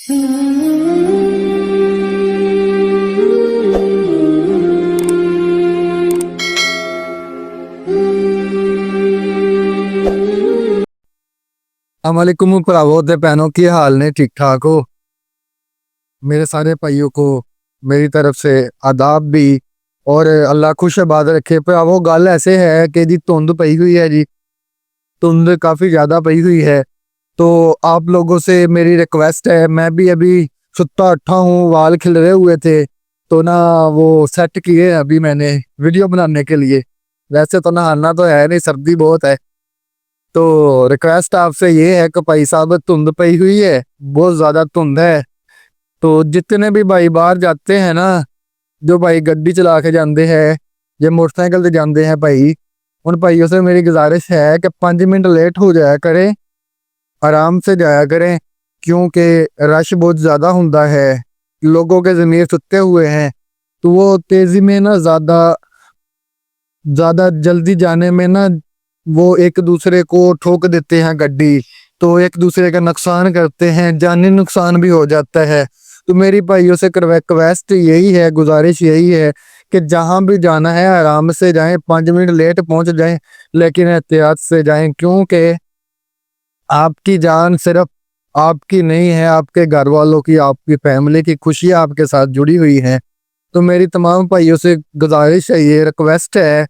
अस्सलामुअलैकुम भरावो ते भैनों, की हाल ने? ठीक ठाक हो? मेरे सारे भाइयों को मेरी तरफ से आदाब भी, और अल्लाह खुश आबाद रखे। भरावो गल ऐसे है कि जी धुंध पई हुई है जी, धुंध काफ़ी ज़्यादा पई हुई है। तो आप लोगों से मेरी रिक्वेस्ट है, मैं भी अभी सुत्ता उठा हूँ, वाल खिलरे हुए थे तो ना वो सेट किए अभी मैंने वीडियो बनाने के लिए। वैसे तो नहाना तो है नहीं, सर्दी बहुत है। तो रिक्वेस्ट आपसे ये है कि भाई साहब धुंध पई हुई है, बहुत ज़्यादा धुंध है। तो जितने भी भाई बाहर जाते हैं ना, जो भाई गड्डी चला के जाते हैं या मोटरसाइकिल से जाते हैं भाई, उन भाइयों से मेरी गुजारिश है कि 5 मिनट लेट हो जाया करें, आराम से जाया करें, क्योंकि रश बहुत ज़्यादा होता है, लोगों के ज़मीर सुते हुए हैं। तो वो तेज़ी में ना ज़्यादा जल्दी जाने में ना वो एक दूसरे को ठोक देते हैं गड्डी, तो एक दूसरे का नुकसान करते हैं, जानी नुकसान भी हो जाता है। तो मेरी भाइयों से रिक्वेस्ट यही है, गुजारिश यही है कि जहाँ भी जाना है आराम से जाएं, 5 मिनट लेट पहुंच जाएं, लेकिन एहतियात से जाएं, क्योंकि आपकी जान सिर्फ आपकी नहीं है, आपके घर वालों की, आपकी फैमिली की खुशियाँ आपके साथ जुड़ी हुई हैं। तो मेरी तमाम भाइयों से गुजारिश है, ये रिक्वेस्ट है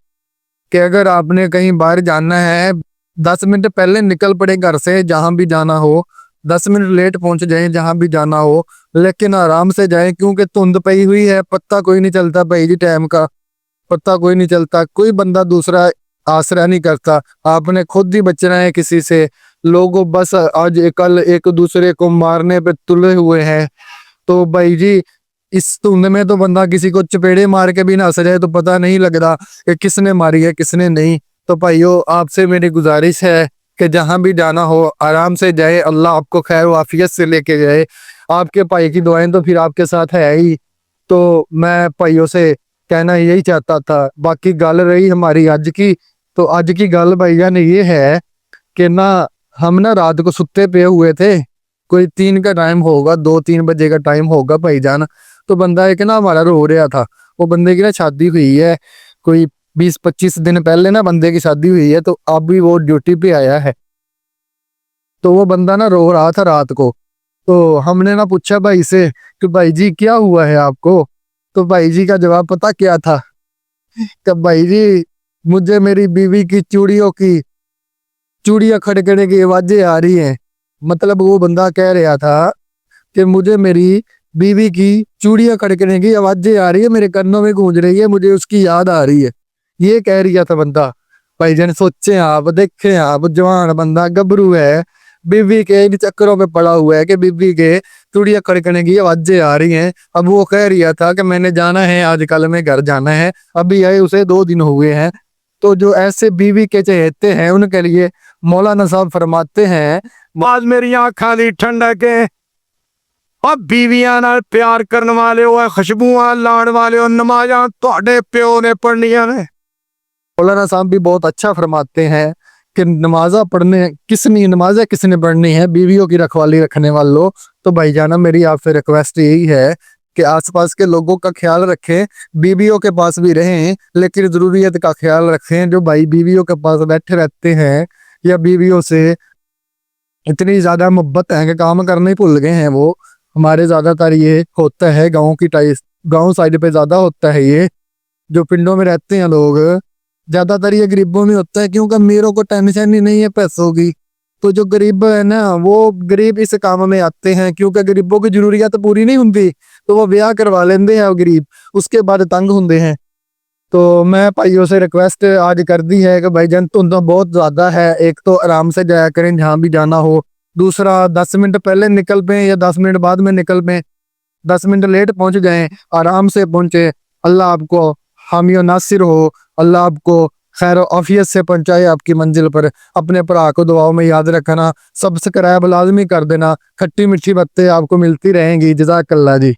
कि अगर आपने कहीं बाहर जाना है, 10 मिनट पहले निकल पड़े घर से, जहाँ भी जाना हो, 10 मिनट लेट पहुंच जाएं जहाँ भी जाना हो, लेकिन आराम से जाएं, क्योंकि धुंध पई हुई है, पता कोई नहीं चलता भाई जी, टाइम का पता कोई नहीं चलता, कोई बंदा दूसरा आसरा नहीं करता, आपने खुद ही बचना है किसी से। लोग बस आज कल एक दूसरे को मारने पे तुले हुए हैं। तो भाई जी, इस धुंध में तो बंदा किसी को चपेड़े मार के भी ना हंस जाए तो पता नहीं लगता कि किसने मारी है किसने नहीं। तो भाइयों, आपसे मेरी गुजारिश है कि जहां भी जाना हो आराम से जाए, अल्लाह आपको खैर वाफियत से लेके जाए। आपके भाई की दुआएं तो फिर आपके साथ है ही। तो मैं भाइयों से कहना यही चाहता था। बाकी गल रही हमारी आज की, तो आज की गल भाईजान ये है कि ना हम ना रात को सुते पे हुए थे, कोई 3 का टाइम होगा, 2-3 बजे का टाइम होगा भाईजान। तो बंदा एक ना हमारा रो रहा था, वो बंदे की ना शादी हुई है, कोई 20-25 दिन पहले ना बंदे की शादी हुई है, तो अभी वो ड्यूटी पे आया है। तो वो बंदा ना रो रहा था रात को। तो हमने ना पूछा भाई से कि भाई जी क्या हुआ है आपको? तो भाई जी का जवाब पता क्या था? कि भाई जी, मुझे मेरी बीवी की चूड़ियां खड़कने की आवाजें आ रही हैं। मतलब वो बंदा कह रहा था कि मुझे मेरी बीवी की चूड़ियां खड़कने की आवाजें आ रही है, मेरे कानों में गूंज रही है, मुझे उसकी याद आ रही है, ये कह रहा था बंदा। भाईजान सोचे आप, देखे आप, जवान बंदा गबरू है, बीवी के इन चक्करों में पड़ा हुआ है कि बीवी के चूड़ियां खड़कने की आवाजें आ रही हैं। अब वो कह रहा था कि मैंने जाना है, आज कल में घर जाना है, अभी आए उसे 2 दिन हुए हैं। तो जो ऐसे बीवी के चहेते हैं उनके लिए मौलाना साहब फरमाते हैं, आज मेरी आंखां दी ठंडक है, और बीवियां नाल प्यार करने वाले हो, खुशबुआं लाण वाले हो, नमाज़ां तुहाडे प्यो ने पढ़नियां ने। मौलाना साहब भी बहुत अच्छा फरमाते हैं कि नमाजा पढ़ने किसने नमाजें किसने पढ़नी है, बीवियों की रखवाली रखने वालों। तो भाईजाना, मेरी आपसे रिक्वेस्ट यही है कि आसपास के लोगों का ख्याल रखें, बीवियों के पास भी रहें, लेकिन ज़रूरियत का ख्याल रखें। जो भाई बीवियों के पास बैठे रहते हैं या बीवियों से इतनी ज़्यादा मोहब्बत है कि काम करने ही भूल गए हैं, वो हमारे ज़्यादातर ये होता है, गाँव साइड पे ज़्यादा होता है ये। जो पिंडों में रहते हैं लोग, ज्यादातर ये गरीबों में होता है, क्योंकि अमीरों को टेंशन ही नहीं है पैसों की। तो जो गरीब है ना, वो गरीब इस काम में आते हैं, क्योंकि गरीबों की जरूरियात पूरी नहीं होती, तो वो ब्याह करवा लेते हैं गरीब, उसके बाद तंग होते हैं। तो मैं भाइयों से रिक्वेस्ट आज कर दी है कि भाईजान धुंध बहुत ज़्यादा है, एक तो आराम से जाया करें जहाँ भी जाना हो, दूसरा 10 मिनट पहले निकल पें या 10 मिनट बाद में निकल पें, 10 मिनट लेट पहुंच जाएं, आराम से पहुंचे। अल्लाह आपको हामी और नासिर हो, अल्लाह आपको खैर आफियत से पहुंचाए आपकी मंजिल पर। अपने भरा को दुआओं में याद रखना, सब्सक्राइब लाजमी कर देना, खट्टी मीठी बातें आपको मिलती रहेंगी। जज़ाकल्लाह जी।